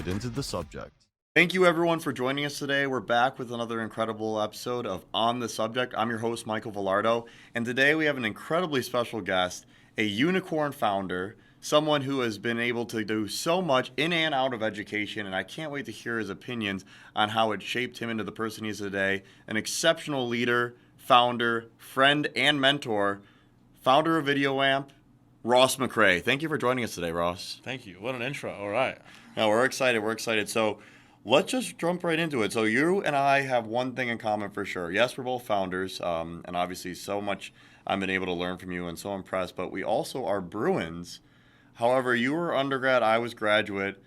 get into the subject. Thank you, everyone, for joining us today. We're back with another incredible episode of On the Subject. I'm your host, Michael Villardo, and today we have an incredibly special guest, a unicorn founder, someone who has been able to do so much in and out of education, and I can't wait to hear his opinions on how it shaped him into the person he is today. An exceptional leader, founder, friend, and mentor, founder of VideoAmp, Ross McCray. Thank you for joining us today, Ross. Thank you. What an intro. All right. No, we're excited. So let's just jump right into it. So you and I have one thing in common for sure. Yes, we're both founders, and obviously so much I've been able to learn from you and so impressed, but we also are Bruins. However, you were undergrad, I was graduate,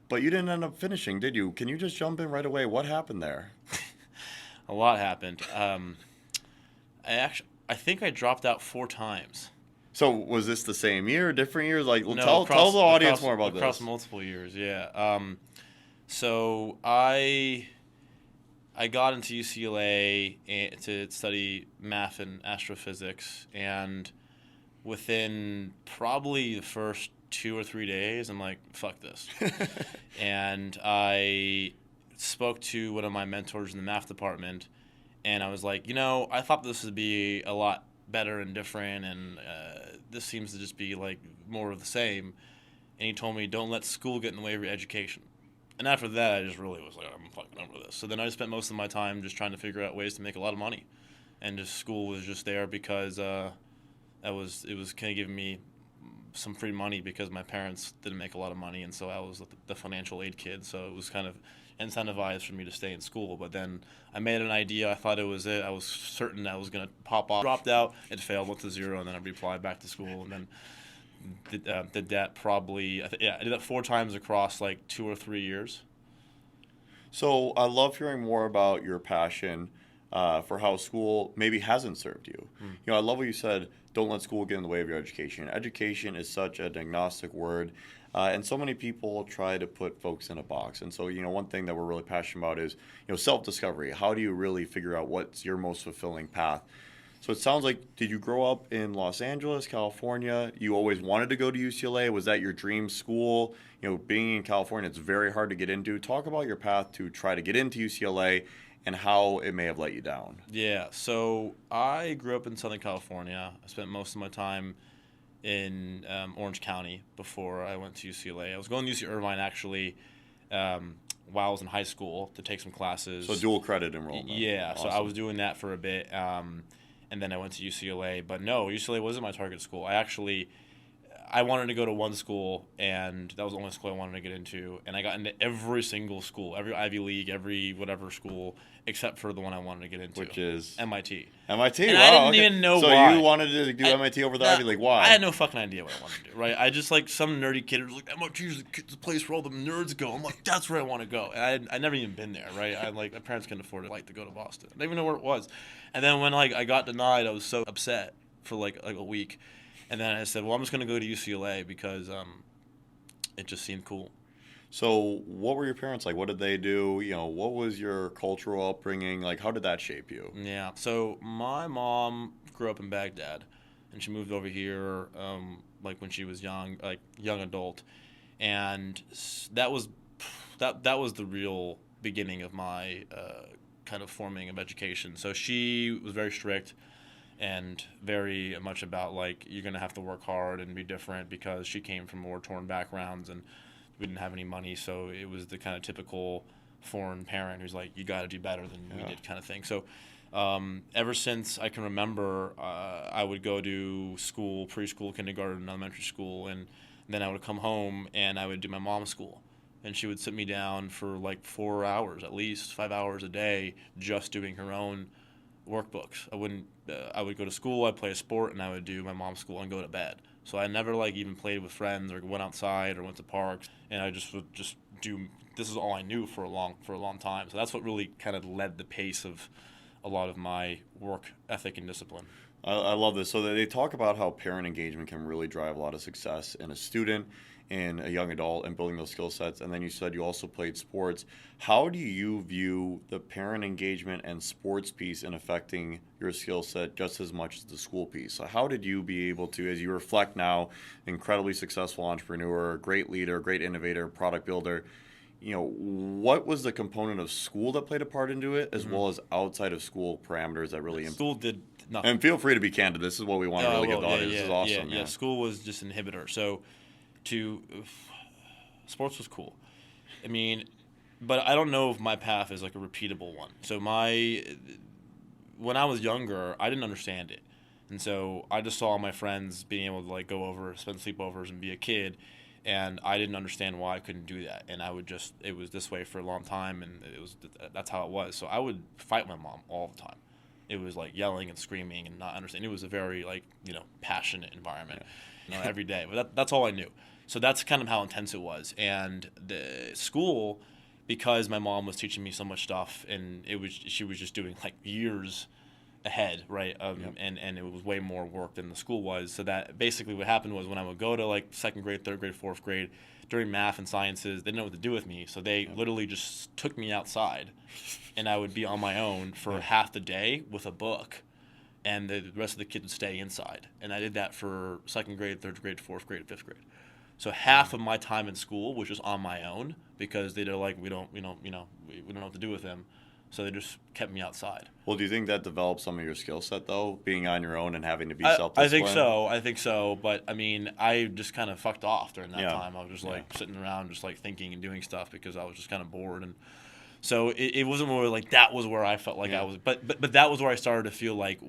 but you didn't end up finishing, did you? Can you just jump in right away? What happened there? A lot happened. I think I dropped out 4 times. So was this the same year, different years? Like, No, tell the audience more about across this. multiple years, yeah. So I got into UCLA to study math and astrophysics, and within probably the first 2 or 3 days, I'm like, fuck this. And I spoke to one of my mentors in the math department, and I was like, I thought this would be a lot better and different, and this seems to just be like more of the same. And he told me, don't let school get in the way of your education. And after that, I just really was like, I'm fucking over this. So then I spent most of my time just trying to figure out ways to make a lot of money, and just school was just there because it was kind of giving me some free money because my parents didn't make a lot of money, and so I was the financial aid kid. So it was kind of incentivized for me to stay in school. But then I made an idea. I thought it was it. I was certain I was going to pop off. Dropped out. It failed. Went to 0, and then I reapplied back to school, and then did that probably. I did that 4 times across like 2 or 3 years. So I love hearing more about your passion for how school maybe hasn't served you. I love what you said, don't let school get in the way of your education. Education is such an agnostic word, and so many people try to put folks in a box. And so, one thing that we're really passionate about is, self-discovery. How do you really figure out what's your most fulfilling path? So it sounds like, did you grow up in Los Angeles, California? You always wanted to go to UCLA? Was that your dream school? Being in California, it's very hard to get into. Talk about your path to try to get into UCLA and how it may have let you down. Yeah, so I grew up in Southern California. I spent most of my time in Orange County before I went to UCLA. I was going to UC Irvine, actually, while I was in high school to take some classes. So dual credit enrollment. Yeah, Awesome. So I was doing that for a bit, and then I went to UCLA. But no, UCLA wasn't my target school. I wanted to go to one school, and that was the only school I wanted to get into. And I got into every single school, every Ivy League, every whatever school, except for the one I wanted to get into. Which is? MIT. MIT, and wow. I didn't okay. even know so why. So you wanted to do MIT over the Ivy League. Why? I had no fucking idea what I wanted to do, right? I just, like, some nerdy kid was like, MIT is the place where all the nerds go. I'm like, that's where I want to go. And I'd never even been there, right? My parents couldn't afford to go to Boston. I didn't even know where it was. And then when, I got denied, I was so upset for, like a week. And then I said, well, I'm just going to go to UCLA because it just seemed cool. So what were your parents like? What did they do? What was your cultural upbringing? Like, how did that shape you? Yeah. So my mom grew up in Baghdad, and she moved over here when she was young adult. And that was the real beginning of my kind of forming of education. So she was very strict and very much about, like, you're going to have to work hard and be different because she came from war-torn backgrounds and we didn't have any money. So it was the kind of typical foreign parent who's like, you got to do better than we did kind of thing. So ever since I can remember, I would go to school, preschool, kindergarten, elementary school, and then I would come home and I would do my mom's school. And she would sit me down for like 4 hours, at least 5 hours a day, just doing her own workbooks. I would go to school, I'd play a sport, and I would do my mom's school and go to bed. So I never even played with friends or went outside or went to parks, and I just would just do. This is all I knew for a long time. So that's what really kind of led the pace of a lot of my work ethic and discipline. I love this. So they talk about how parent engagement can really drive a lot of success in a student, in a young adult, and building those skill sets. And then you said you also played sports. How do you view the parent engagement and sports piece in affecting your skill set just as much as the school piece? So how did you be able to, as you reflect now, incredibly successful entrepreneur, great leader, great innovator, product builder, what was the component of school that played a part into it, as well as outside of school parameters that really School did nothing. And feel free to be candid. This is what we want to really get the audience. This is awesome. Yeah. School was just an inhibitor. So, sports was cool. I mean, but I don't know if my path is like a repeatable one. So when I was younger, I didn't understand it. And so I just saw my friends being able to like go over, spend sleepovers and be a kid. And I didn't understand why I couldn't do that. And it was this way for a long time. And that's how it was. So I would fight my mom all the time. It was like yelling and screaming and not understanding. It was a very passionate environment, every day. But that's all I knew. So that's kind of how intense it was. And the school, because my mom was teaching me so much stuff, and she was just doing like years ahead, right? And it was way more work than the school was. So that basically what happened was when I would go to like second grade, third grade, fourth grade, during math and sciences, they didn't know what to do with me. So they literally just took me outside, and I would be on my own for half the day with a book, and the rest of the kids would stay inside. And I did that for second grade, third grade, fourth grade, fifth grade. So half of my time in school was just on my own because they're like, we don't know what to do with him. So they just kept me outside. Well, do you think that develops some of your skill set, though, being on your own and having to be self-disciplined? I think so. But, I mean, I just kind of fucked off during that time. I was just, sitting around just, thinking and doing stuff because I was just kind of bored. And so it wasn't more like that was where I felt like I was. But that was where I started to feel like,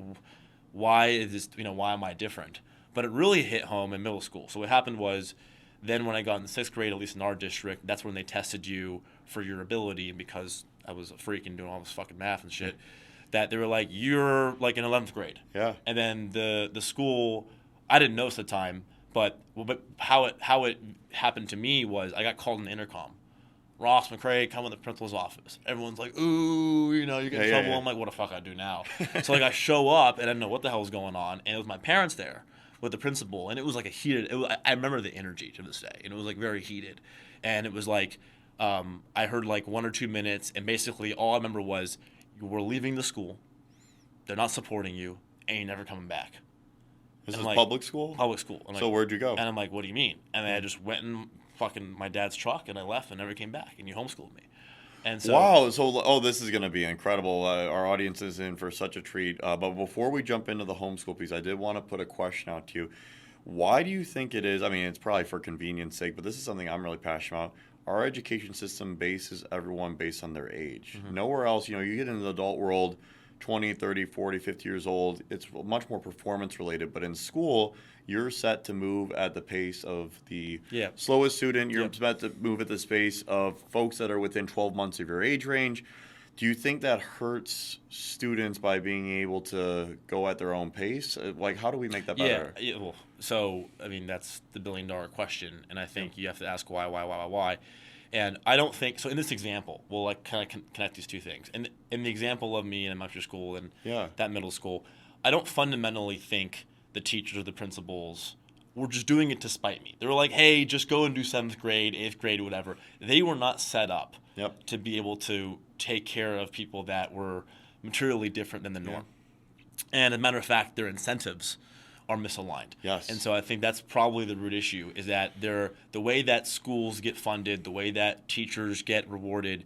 why is this, why am I different? But it really hit home in middle school. So what happened was then when I got in sixth grade, at least in our district, that's when they tested you for your ability. And because I was a freak and doing all this fucking math and shit, that they were like, you're like in 11th grade. Yeah. And then the school, I didn't notice at the time, but how it happened to me was I got called in the intercom. Ross McCray, come in the principal's office. Everyone's like, ooh, you get in trouble. I'm like, what the fuck I do now? So I show up and I didn't know what the hell was going on. And it was my parents there with the principal. And it was like I remember the energy to this day. And it was like very heated. And it was like, I heard like 1 or 2 minutes, and basically all I remember was, we're leaving the school, they're not supporting you, and you're never coming back. This is public school? Public school. So where'd you go? And I'm like, what do you mean? And then I just went in fucking my dad's truck, and I left and never came back, and you homeschooled me. And so, wow. So, this is going to be incredible. Our audience is in for such a treat. But before we jump into the homeschool piece, I did want to put a question out to you. Why do you think it is, I mean, it's probably for convenience sake, but this is something I'm really passionate about. Our education system bases everyone based on their age. Mm-hmm. Nowhere else, you get into the adult world, 20, 30, 40, 50 years old, it's much more performance related. But in school, you're set to move at the pace of the slowest student. You're set to move at the pace of folks that are within 12 months of your age range. Do you think that hurts students by being able to go at their own pace? Like, how do we make that better? Yeah. Well, so, I mean, that's the billion-dollar question, and I think you have to ask why. And I don't think – so in this example, we'll, kind of connect these two things. In the example of me in elementary school and that middle school, I don't fundamentally think the teachers or the principals were just doing it to spite me. They were like, hey, just go and do 7th grade, 8th grade, whatever. They were not set up to be able to take care of people that were materially different than the norm. And as a matter of fact, their incentives are misaligned. Yes. And so I think that's probably the root issue, is that the way that schools get funded, the way that teachers get rewarded.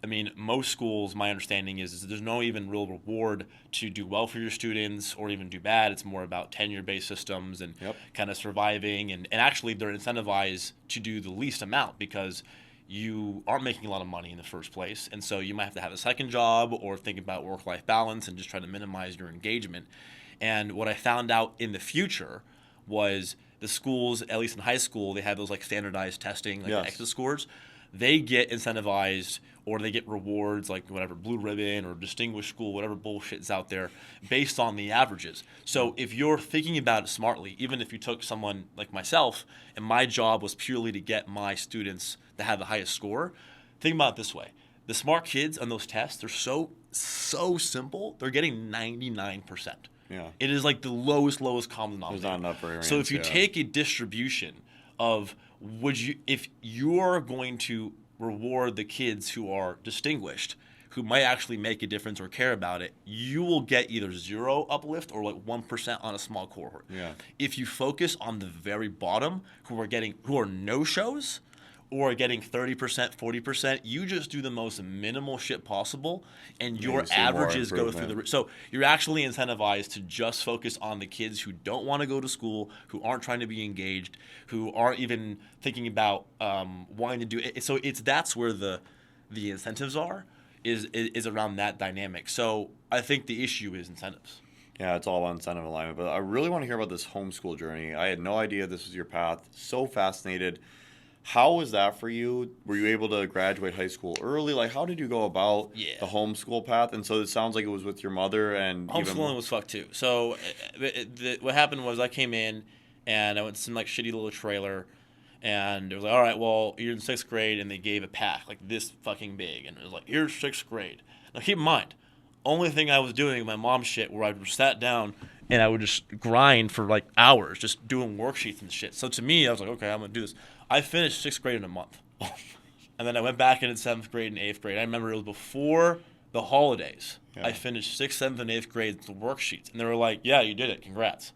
I mean, most schools, my understanding is there's no even real reward to do well for your students or even do bad. It's more about tenure-based systems and kind of surviving. And actually, they're incentivized to do the least amount because you aren't making a lot of money in the first place. And so you might have to have a second job or think about work-life balance and just try to minimize your engagement. And what I found out in the future was the schools, at least in high school, they have those standardized testing, the exit scores. They get incentivized or they get rewards like whatever, blue ribbon or distinguished school, whatever bullshit's out there, based on the averages. So if you're thinking about it smartly, even if you took someone like myself and my job was purely to get my students to have the highest score, think about it this way. The smart kids on those tests, they're so simple, they're getting 99%. Yeah. It is like the lowest common denominator. There's not enough variance. So if you take a distribution of if you're going to reward the kids who are distinguished, who might actually make a difference or care about it, you will get either 0 uplift or 1% on a small cohort. Yeah. If you focus on the very bottom, who are no-shows, or getting 30%, 40%. You just do the most minimal shit possible, and Yeah, your you see more averages go through improvement. so you're actually incentivized to just focus on the kids who don't want to go to school, who aren't trying to be engaged, who aren't even thinking about wanting to do it. So that's where the incentives are, is around that dynamic. So I think the issue is incentives. Yeah, it's all about incentive alignment. But I really want to hear about this homeschool journey. I had no idea this was your path. So fascinated. How was that for you? Were you able to graduate high school early? Like, how did you go about Yeah. the homeschool path? And so it sounds like it was with your mother and Homeschooling was fucked too. So what happened was I came in and I went to some like shitty little trailer, and it was like, all right, well, you're in 6th grade, and they gave a pack like this fucking big, and it was like, here's 6th grade. Now keep in mind, only thing I was doing with my mom's shit, where I sat down and I would just grind for like hours, just doing worksheets and shit. So to me, I was like, okay, I'm gonna do this. I finished 6th grade in a month, and then I went back into 7th grade and 8th grade. I remember it was before the holidays. Yeah. I finished 6th, 7th, and 8th grade with worksheets, and they were like, "Yeah, you did it. Congrats."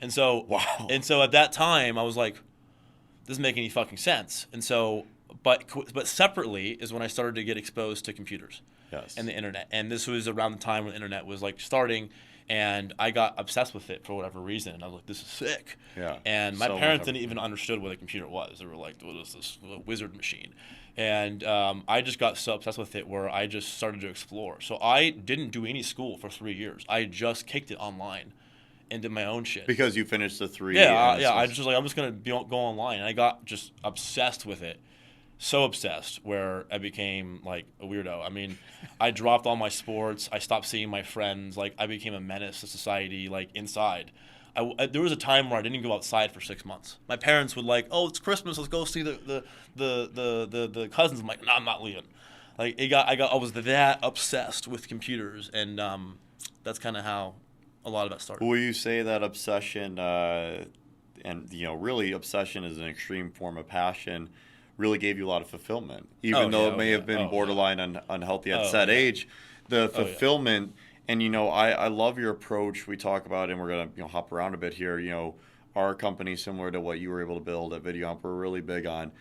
And so, Wow. and so at that time, I was like, "This doesn't make any fucking sense." And so, but separately is when I started to get exposed to computers Yes. and the internet. And this was around the time when the internet was like starting, and I got obsessed with it for whatever reason. And I was like, "This is sick." Yeah. And my So much parents didn't opportunity. even understood what a computer was. They were like, "What is this wizard machine?" And I just got so obsessed with it where I just started to explore. So I didn't do any school for 3 years. I just kicked it online and did my own shit. Because you finished the three. Yeah, and yeah. I it's- was just like, I'm just gonna go online, and I got just obsessed with it, so obsessed where I became like a weirdo. I mean, I dropped all my sports. I stopped seeing my friends. Like, I became a menace to society. Like, inside, there was a time where I didn't go outside for 6 months. My parents would like, "Oh, it's Christmas. Let's go see the cousins." I'm like, "No, I'm not leaving." Like, I was that obsessed with computers, and that's kind of how a lot of that started. Will you say that obsession, and really obsession is an extreme form of passion, really gave you a lot of fulfillment, even though it may have been borderline unhealthy at that age. The fulfillment, and I love your approach. We talk about, and we're gonna hop around a bit here. Our company, similar to what you were able to build at VideoAmp, we're really big on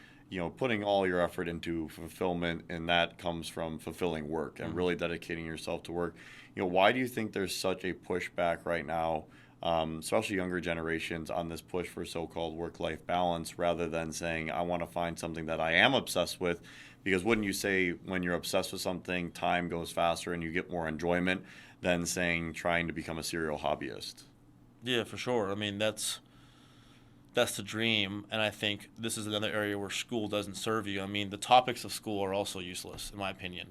putting all your effort into fulfillment, and that comes from fulfilling work and really dedicating yourself to work. Why do you think there's such a pushback right now, especially younger generations, on this push for so-called work-life balance, rather than saying, I want to find something that I am obsessed with? Because wouldn't you say when you're obsessed with something, time goes faster and you get more enjoyment than saying trying to become a serial hobbyist? Yeah, for sure. I mean, that's the dream, and I think this is another area where school doesn't serve you. I mean, the topics of school are also useless, in my opinion.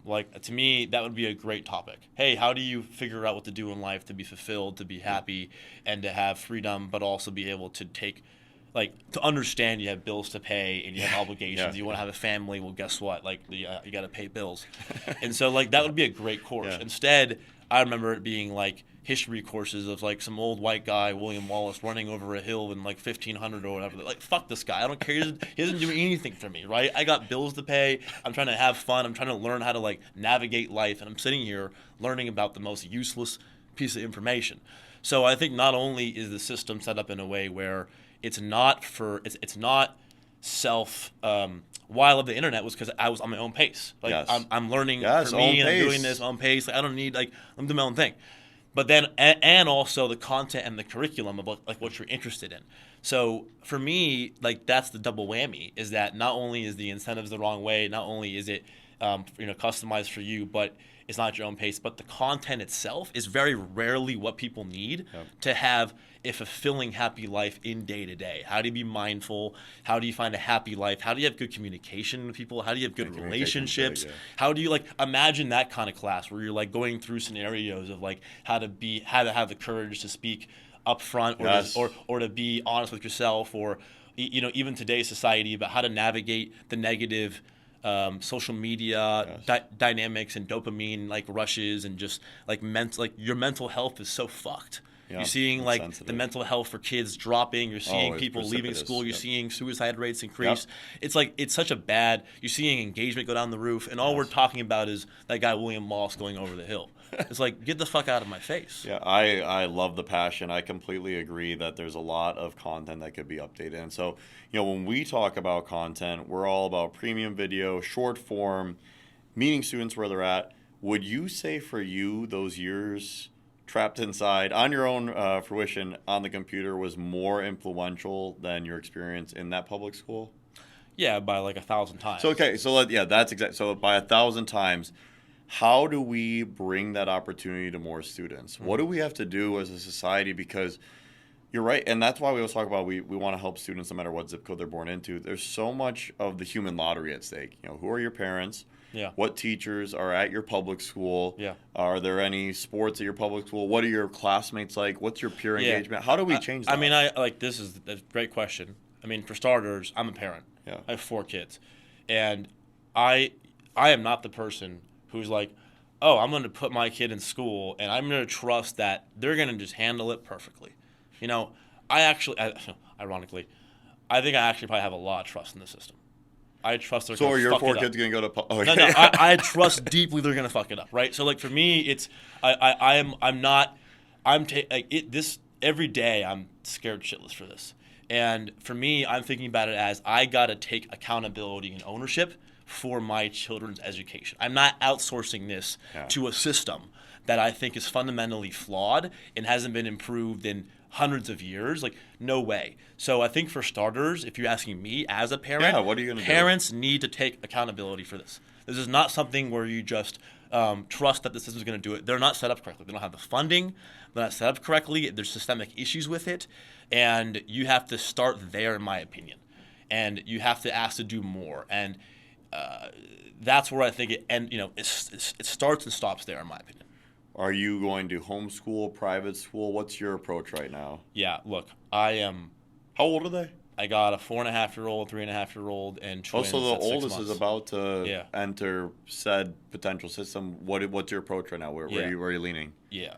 Like, to me, that would be a great topic. Hey, how do you figure out what to do in life to be fulfilled, to be happy, and to have freedom, but also be able to to understand you have bills to pay and you have obligations. Yeah. You want to have a family. Well, guess what? Like, you got to pay bills. And so, like, that would be a great course. Yeah. Instead, I remember it being like history courses of like some old white guy, William Wallace, running over a hill in like 1500 or whatever. Like, fuck this guy. I don't care. He doesn't do anything for me, right? I got bills to pay. I'm trying to have fun. I'm trying to learn how to like navigate life, and I'm sitting here learning about the most useless piece of information. So I think not only is the system set up in a way where it's not self. Why I love the internet was because I was on my own pace. Like, Yes. I'm learning Yes, for me, own and I'm doing pace. this own pace. Like, I don't need I'm doing my own thing. But then and also the content and the curriculum of like what you're interested in. So for me, like, that's the double whammy, is that not only is the incentives the wrong way, not only is it customized for you, but it's not your own pace, but the content itself is very rarely what people need to have a fulfilling, happy life in day to day. How do you be mindful? How do you find a happy life? How do you have good communication with people? How do you have good relationships? How do you imagine that kind of class where you're like going through scenarios of like how to have the courage to speak up front, or to be honest with yourself, or even today's society about how to navigate the negative social media dynamics and dopamine like rushes, and just like your mental health is so fucked. Yeah, You're seeing it's like sensitive. the mental health for kids dropping. You're seeing it's people leaving precipitous. school. You're Yep. seeing suicide rates increase. It's like it's such a bad. You're seeing engagement go down the roof, and all we're talking about is that guy William Moss going over the hill. It's like, get the fuck out of my face. Yeah, I love the passion. I completely agree that there's a lot of content that could be updated. And so, when we talk about content, we're all about premium video, short form, meeting students where they're at. Would you say for you, those years trapped inside on your own fruition on the computer was more influential than your experience in that public school? Yeah, by like 1,000 times. So, okay, so that's exact. So by 1,000 times, how do we bring that opportunity to more students? What do we have to do as a society? Because you're right, and that's why we always talk about we want to help students no matter what zip code they're born into. There's so much of the human lottery at stake. Who are your parents? Yeah. What teachers are at your public school? Yeah. Are there any sports at your public school? What are your classmates like? What's your peer engagement? How do we change that? I mean, this is a great question. I mean, for starters, I'm a parent. Yeah. I have 4 kids, and I am not the person who's like, oh, I'm going to put my kid in school and I'm going to trust that they're going to just handle it perfectly. Ironically, I think I actually probably have a lot of trust in the system. I trust they're So going are to your fuck 4 it kids up. going to go to? Oh, No, I trust deeply they're going to fuck it up, right? So like for me, it's this every day I'm scared shitless for this. And for me, I'm thinking about it as I got to take accountability and ownership for my children's education. I'm not outsourcing this to a system that I think is fundamentally flawed and hasn't been improved in hundreds of years. Like, no way. So I think for starters, if you're asking me as a parent, what are you gonna do? Parents need to take accountability for this. This is not something where you just trust that the system is going to do it. They're not set up correctly. They don't have the funding. They're not set up correctly. There's systemic issues with it. And you have to start there, in my opinion. And you have to ask to do more. And that's where I think it starts and stops there, in my opinion. Are you going to homeschool, private school? What's your approach right now? Yeah, look, I am. How old are they? I got a 4.5-year-old, 3.5-year-old, and twins. So the at 6 oldest months. is about to enter said potential system. What's your approach right now? Where are you leaning? Yeah.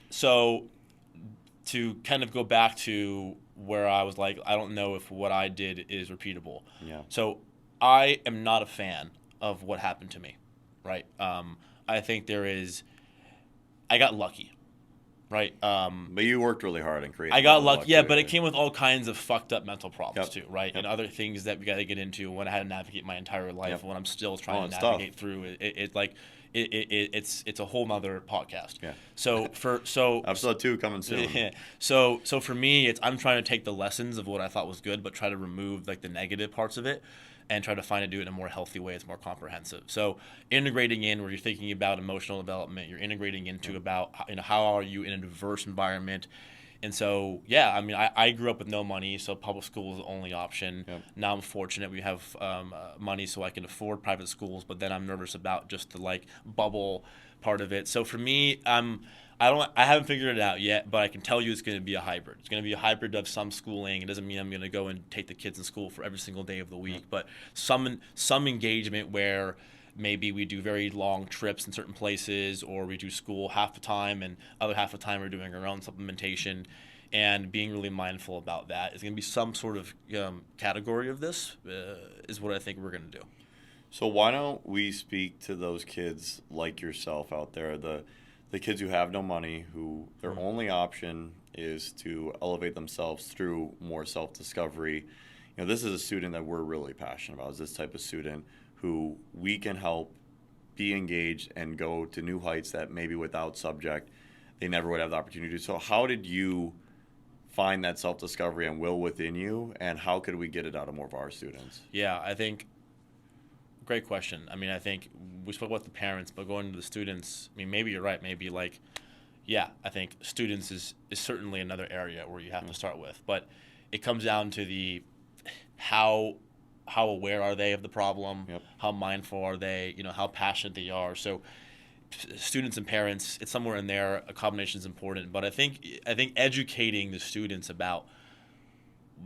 So to kind of go back to where I was like, I don't know if what I did is repeatable. Yeah. So I am not a fan of what happened to me, right? I think I got lucky. Right. But you worked really hard and created. I got lucky, but it came with all kinds of fucked up mental problems too, right? Yep. And other things that we got to get into when I had to navigate my entire life, when I'm still trying to it's navigate tough. through it's a whole nother podcast. Yeah. So episode 2 coming soon. So for me, I'm trying to take the lessons of what I thought was good, but try to remove like the negative parts of it. And try to do it in a more healthy way. It's more comprehensive. So integrating in where you're thinking about emotional development, you're integrating into about how are you in a diverse environment. And so, I mean, I grew up with no money, so public school was the only option. Yep. Now I'm fortunate we have money so I can afford private schools, but then I'm nervous about just the bubble part of it. So for me, I haven't figured it out yet, but I can tell you it's going to be a hybrid. It's going to be a hybrid of some schooling. It doesn't mean I'm going to go and take the kids in school for every single day of the week, but some engagement where maybe we do very long trips in certain places, or we do school half the time and other half the time we're doing our own supplementation, and being really mindful about that. Is going to be some sort of category of this is what I think we're going to do. So why don't we speak to those kids like yourself out there, the kids who have no money, who their only option is to elevate themselves through more self-discovery. This is a student that we're really passionate about, is this type of student who we can help be engaged and go to new heights that maybe without subject they never would have the opportunity to do. So how did you find that self-discovery and will within you, and how could we get it out of more of our students? Yeah, I think great question. I mean, I think we spoke about the parents, but going to the students, I mean, maybe you're right. Maybe I think students is certainly another area where you have to start with. But it comes down to the how aware are they of the problem? Yep. How mindful are they? How passionate they are. So students and parents, it's somewhere in there. A combination is important. But I think educating the students about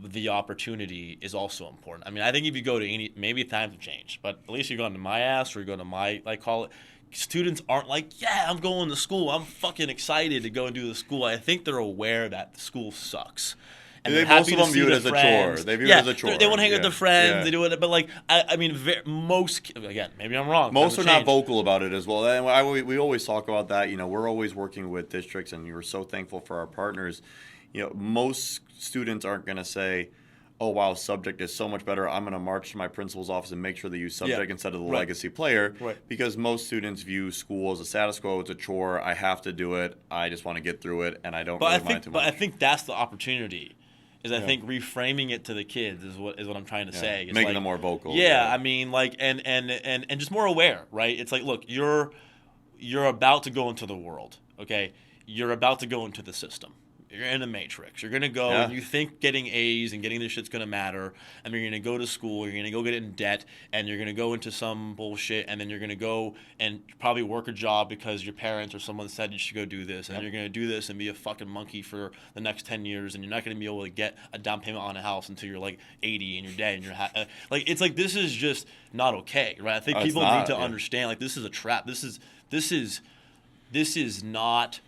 the opportunity is also important. I mean, I think if you go to any, maybe times have changed, but at least you're going to my ass or you're going to my, like, call it, students aren't like, yeah, I'm going to school. I'm fucking excited to go and do the school. I think they're aware that the school sucks. And they're most happy of to them see view it their as a friends. chore. They view it as a chore. They want to hang with their friends. Yeah. They do it, but like, I mean, most, again, maybe I'm wrong. Most are times have not changed. vocal about it as well. And we always talk about that. You know, we're always working with districts, and we're so thankful for our partners. You know, most students aren't going to say, oh, wow, subject is so much better. I'm going to march to my principal's office and make sure they use subject instead of the legacy player. Right. Because most students view school as a status quo. It's a chore. I have to do it. I just want to get through it, and I don't mind too much. But I think that's the opportunity. I think reframing it to the kids is what I'm trying to say. It's making them more vocal. Yeah, I mean, like, and just more aware, right? It's like, look, you're about to go into the world, okay? You're about to go into the system. You're in a matrix. You're going to go and you think getting A's and getting this shit's going to matter. And you're going to go to school. You're going to go get in debt. And you're going to go into some bullshit. And then you're going to go and probably work a job because your parents or someone said you should go do this. And then you're going to do this and be a fucking monkey for the next 10 years. And you're not going to be able to get a down payment on a house until you're like 80 and you're dead. And you're like, it's like, this is just not okay, right? I think people need to understand, like, this is a trap. This is not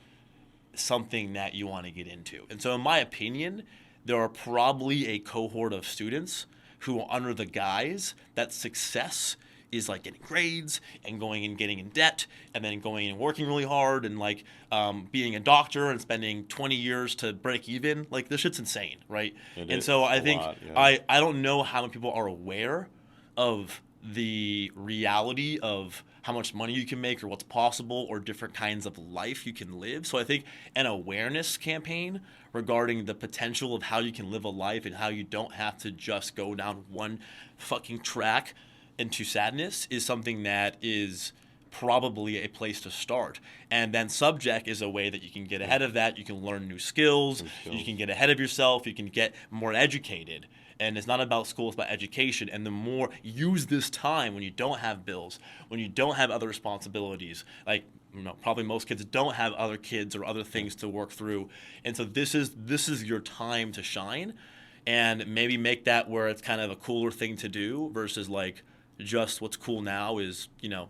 something that you want to get into. And so in my opinion, there are probably a cohort of students who are under the guise that success is like getting grades and going and getting in debt and then going and working really hard and like being a doctor and spending 20 years to break even. Like, this shit's insane, right? And so I think I don't know how many people are aware of the reality of how much money you can make or what's possible or different kinds of life you can live. So I think an awareness campaign regarding the potential of how you can live a life and how you don't have to just go down one fucking track into sadness is something that is probably a place to start. And then subject is a way that you can get ahead of that. You can learn new skills. You can get ahead of yourself. You can get more educated. And it's not about school, it's about education. And the more use this time when you don't have bills, when you don't have other responsibilities, like, you know, probably most kids don't have other kids or other things to work through. And so this is your time to shine, and maybe make that where it's kind of a cooler thing to do versus like just what's cool now is, you know,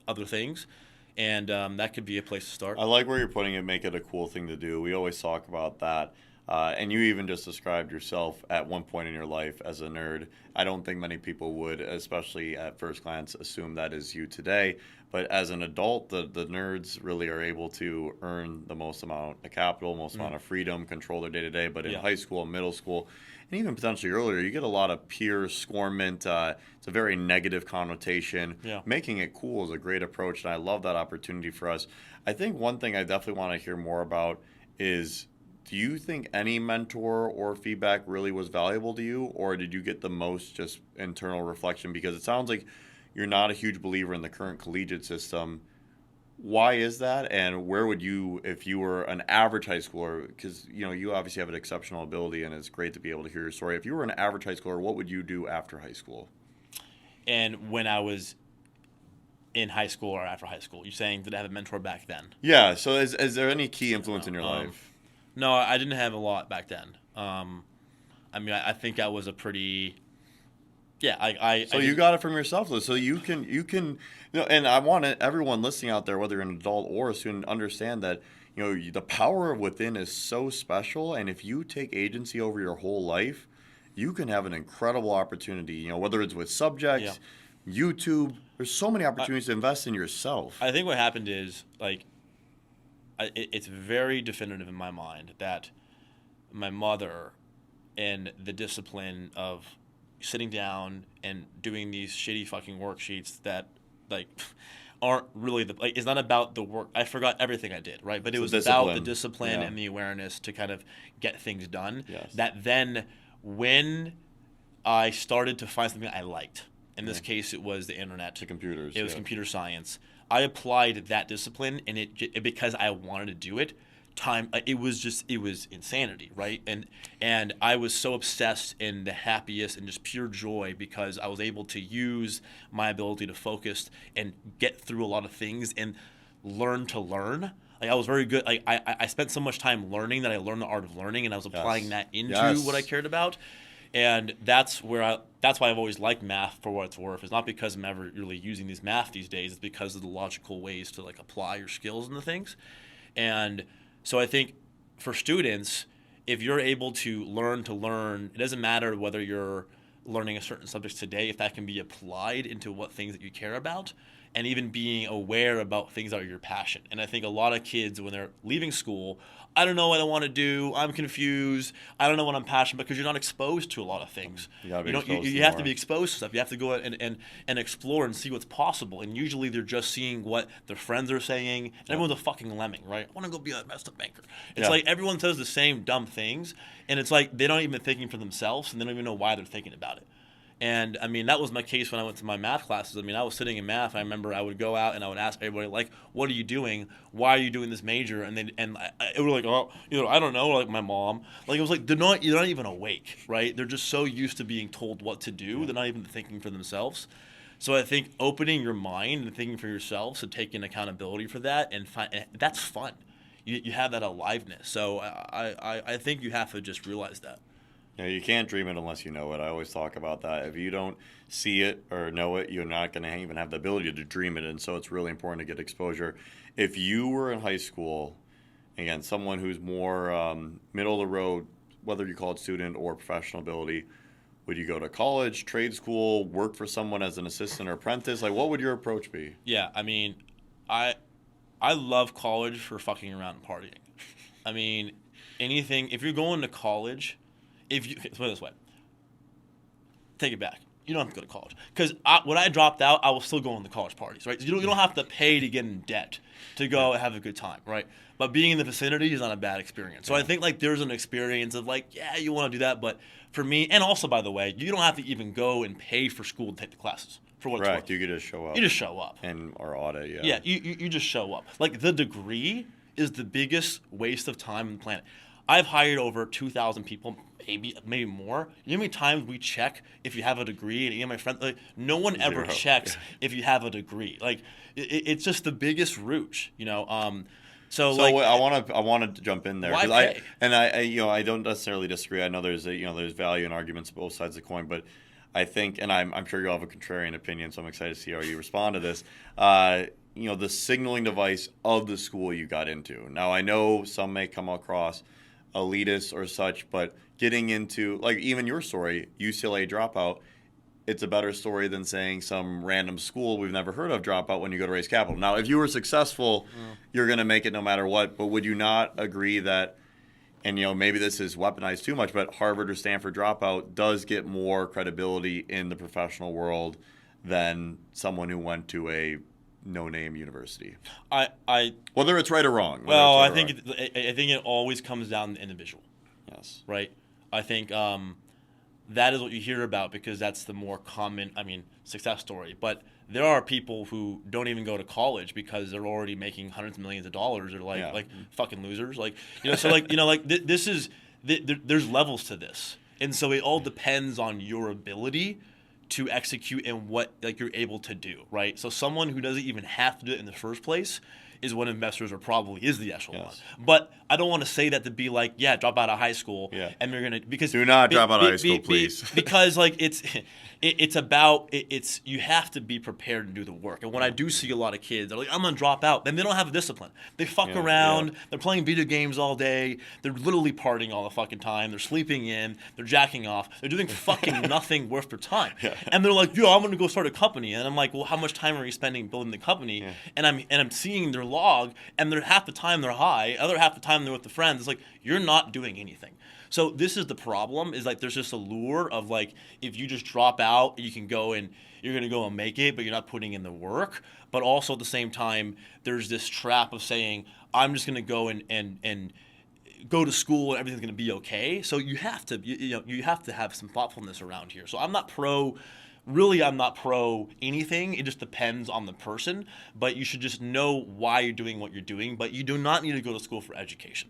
other things. And that could be a place to start. I like where you're putting it, make it a cool thing to do. We always talk about that. And you even just described yourself at one point in your life as a nerd. I don't think many people would, especially at first glance, assume that is you today. But as an adult, the nerds really are able to earn the most amount of capital, most amount of freedom, control their day-to-day. But in high school and middle school, and even potentially earlier, you get a lot of peer scornment. It's a very negative connotation. Yeah. Making it cool is a great approach, and I love that opportunity for us. I think one thing I definitely want to hear more about is, do you think any mentor or feedback really was valuable to you, or did you get the most just internal reflection? Because it sounds like you're not a huge believer in the current collegiate system. Why is that, and where would you, if you were an average high schooler, because you know you obviously have an exceptional ability and it's great to be able to hear your story. If you were an average high schooler, what would you do after high school? And when I was in high school or after high school, you're saying, did I have a mentor back then? Yeah, so is there any key influence in your life? No, I didn't have a lot back then. I mean, I think I was a pretty, So you got it from yourself, though. So you can, you know, and I want everyone listening out there, whether you're an adult or a student, understand that, you know, the power of within is so special, and if you take agency over your whole life, you can have an incredible opportunity. You know, whether it's with subjects, YouTube, there's so many opportunities to invest in yourself. I think what happened is, like, it's very definitive in my mind that my mother and the discipline of sitting down and doing these shitty fucking worksheets that, like, aren't really it's not about the work. I forgot everything I did, right? But it was about the discipline and the awareness to kind of get things done. Yes. That then, when I started to find something I liked, in this case it was the internet. The computers. It was computer science. I applied that discipline, and it because I wanted to do it. It was insanity, right? And I was so obsessed in the happiest and just pure joy because I was able to use my ability to focus and get through a lot of things and learn to learn. Like I was very good. Like I spent so much time learning that I learned the art of learning, and I was applying that into what I cared about. And that's why I've always liked math for what it's worth. It's not because I'm ever really using these math these days. It's because of the logical ways to like apply your skills into things. And so I think for students, if you're able to learn, it doesn't matter whether you're learning a certain subject today, if that can be applied into what things that you care about, and even being aware about things that are your passion. And I think a lot of kids, when they're leaving school, I don't know what I want to do. I'm confused. I don't know what I'm passionate about, because you're not exposed to a lot of things. You have to be exposed to stuff. You have to go out and explore and see what's possible. And usually they're just seeing what their friends are saying. And everyone's a fucking lemming, right? I want to go be a messed up banker. It's like everyone says the same dumb things. And it's like they don't even thinking for themselves, and they don't even know why they're thinking about it. And I mean, that was my case when I went to my math classes. I mean, I was sitting in math. I remember I would go out and I would ask everybody, like, "What are you doing? Why are you doing this major?" And it was like, "Oh, I don't know." Like my mom, like it was like you're not even awake, right? They're just so used to being told what to do, they're not even thinking for themselves. So I think opening your mind and thinking for yourself, so taking accountability for that, and that's fun. You have that aliveness. So I think you have to just realize that. Yeah, you can't dream it unless you know it. I always talk about that. If you don't see it or know it, you're not going to even have the ability to dream it. And so it's really important to get exposure. If you were in high school, again, someone who's more middle of the road, whether you call it student or professional ability, would you go to college, trade school, work for someone as an assistant or apprentice? Like, what would your approach be? Yeah, I mean, I love college for fucking around and partying. I mean, anything, if you're going to college... Let's put it this way. Take it back. You don't have to go to college. Because when I dropped out, I was still going to college parties, right? You don't have to pay to get in debt to go have a good time, right? But being in the vicinity is not a bad experience. So I think like there's an experience of like, yeah, you want to do that. But for me, and also, by the way, you don't have to even go and pay for school to take the classes. For what it's worth. You could just show up. You just show up. And or audit, yeah. Yeah, you just show up. Like the degree is the biggest waste of time on the planet. I've hired over 2,000 people, maybe more. You know how many times we check if you have a degree? And my friends, like, no one ever checks if you have a degree. Like, it's just the biggest rooch, So like, I want to jump in there. Why pay? I don't necessarily disagree. I know there's value in arguments on both sides of the coin, but I think, and I'm sure you'll have a contrarian opinion, so I'm excited to see how you respond to this. The signaling device of the school you got into. Now, I know some may come across elitist or such, but getting into, like, even your story, UCLA dropout, it's a better story than saying some random school we've never heard of dropout when you go to raise capital. Now, if you were successful, you're going to make it no matter what, but would you not agree that, and maybe this is weaponized too much, but Harvard or Stanford dropout does get more credibility in the professional world than someone who went to a no-name university? Whether it's right or wrong. Well, I think it always comes down to the individual. Yes. Right. I think that is what you hear about, because that's the more common, success story. But there are people who don't even go to college because they're already making hundreds of millions of dollars. They're like fucking losers. There's levels to this, and so it all depends on your ability to execute and what you're able to do, right? So someone who doesn't even have to do it in the first place is when investors is the echelon. Yes. But I don't want to say that to be like, drop out of high school, and you're gonna do not drop out of high school, please. Because it's about you have to be prepared to do the work. And when I do see a lot of kids, they're like, I'm gonna drop out, then they don't have a discipline. They fuck around. They're playing video games all day. They're literally partying all the fucking time. They're sleeping in. They're jacking off. They're doing fucking nothing worth their time. Yeah. And they're like, I'm gonna go start a company. And I'm like, well, how much time are you spending building the company? Yeah. And I'm seeing their log, and they're half the time they're high, other half the time they're with the friends. It's like, you're not doing anything. So this is the problem, is like there's this allure of like, if you just drop out, you can go and you're going to go and make it, but you're not putting in the work. But also at the same time, there's this trap of saying, I'm just going to go and go to school and everything's going to be okay. So you have to, you have to have some thoughtfulness around here. So I'm not pro anything. It just depends on the person, but you should just know why you're doing what you're doing. But you do not need to go to school for education.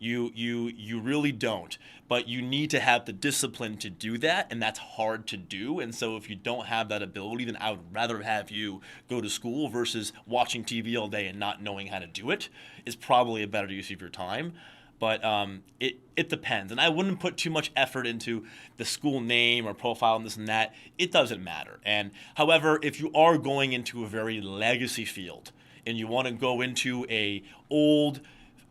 You really don't. But you need to have the discipline to do that, and that's hard to do. And so if you don't have that ability, then I would rather have you go to school versus watching TV all day and not knowing how to do it is probably a better use of your time. But it depends. And I wouldn't put too much effort into the school name or profile and this and that. It doesn't matter. And however, if you are going into a very legacy field and you want to go into a old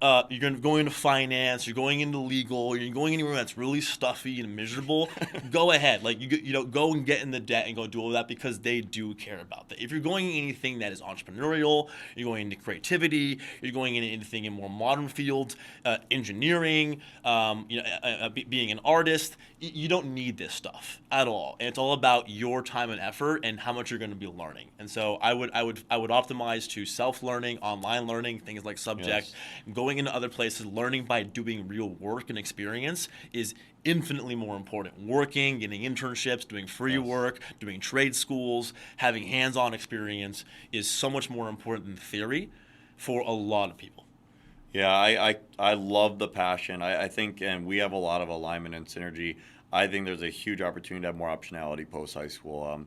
you're going to go into finance, you're going into legal, you're going anywhere that's really stuffy and miserable, go ahead. Like, go and get in the debt and go do all that because they do care about that. If you're going into anything that is entrepreneurial, you're going into creativity, you're going into anything in more modern fields, engineering, being an artist, you don't need this stuff at all. And it's all about your time and effort and how much you're going to be learning. And so I would optimize to self-learning, online learning, things like Subject, going into other places, learning by doing real work and experience is infinitely more important. Working, getting internships, doing free work, doing trade schools, having hands-on experience is so much more important than theory for a lot of people. Yeah, I love the passion. I think, and we have a lot of alignment and synergy. I think there's a huge opportunity to have more optionality post high school.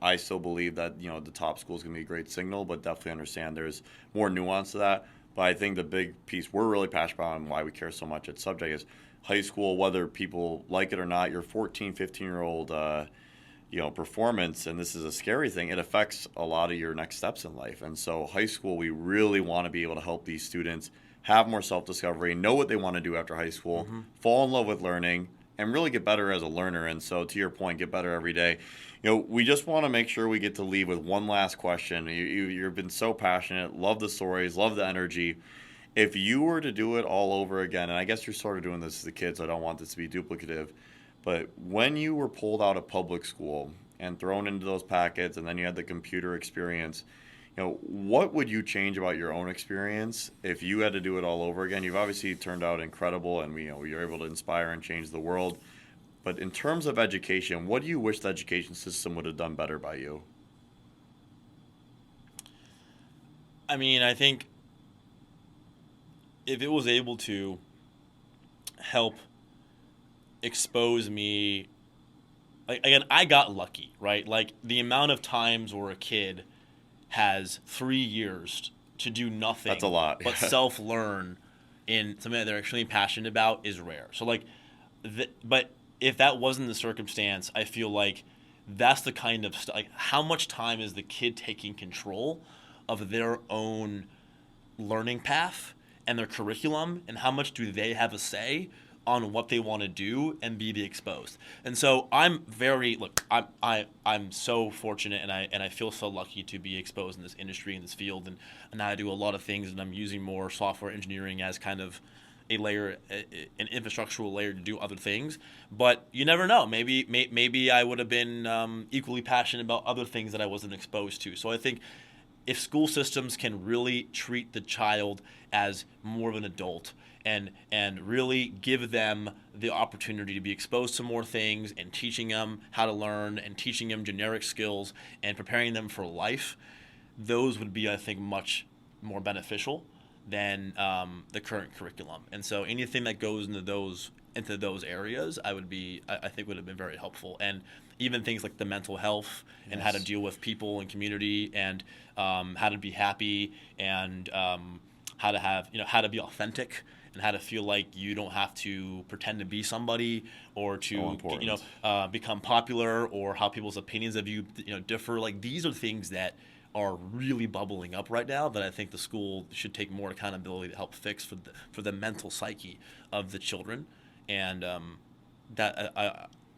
I still believe that the top school is going to be a great signal, but definitely understand there's more nuance to that. But I think the big piece we're really passionate about and why we care so much at Subject is high school, whether people like it or not, your 14, 15-year-old performance, and this is a scary thing, it affects a lot of your next steps in life. And so high school, we really want to be able to help these students have more self-discovery, know what they want to do after high school, fall in love with learning, and really get better as a learner. And so to your point, get better every day. We just want to make sure we get to leave with one last question. You've been so passionate, love the stories, love the energy. If you were to do it all over again, and I guess you're sort of doing this as a kid, so I don't want this to be duplicative, but when you were pulled out of public school and thrown into those packets and then you had the computer experience, what would you change about your own experience if you had to do it all over again? You've obviously turned out incredible, and you're able to inspire and change the world. But in terms of education, what do you wish the education system would have done better by you? I mean, I think if it was able to help expose me, again, I got lucky, right? Like, the amount of times where a kid has 3 years to do nothing. That's a lot. But self-learn in something that they're extremely passionate about is rare. So, but if that wasn't the circumstance, I feel like that's the kind of stuff. Like, how much time is the kid taking control of their own learning path and their curriculum, and how much do they have a say on what they want to do and be exposed? And so I'm so fortunate, and I feel so lucky to be exposed in this industry, in this field, and now I do a lot of things, and I'm using more software engineering as kind of a layer, an infrastructural layer to do other things. But you never know. Maybe I would have been equally passionate about other things that I wasn't exposed to. So I think if school systems can really treat the child as more of an adult and really give them the opportunity to be exposed to more things and teaching them how to learn and teaching them generic skills and preparing them for life, those would be, I think, much more beneficial than the current curriculum. And so anything that goes into those areas, I think would have been very helpful. And even things like the mental health and how to deal with people and community, and how to be happy, and how to be authentic, and how to feel like you don't have to pretend to be somebody or to become popular, or how people's opinions of you differ. Like, these are things that are really bubbling up right now that I think the school should take more accountability to help fix for the mental psyche of the children, and that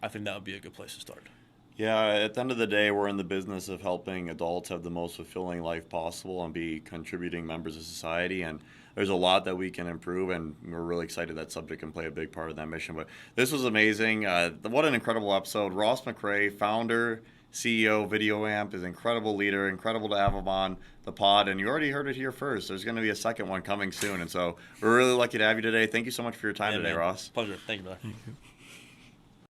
I think that would be a good place to start. Yeah, at the end of the day, we're in the business of helping adults have the most fulfilling life possible and be contributing members of society, and there's a lot that we can improve, and we're really excited that Subject can play a big part of that mission. But this was amazing. What an incredible episode. Ross McCray, founder, CEO of VideoAmp, is an incredible leader. Incredible to have him on the pod, and you already heard it here first. There's going to be a second one coming soon, and so we're really lucky to have you today. Thank you so much for your time today, man. Ross. Pleasure. Thank you, brother.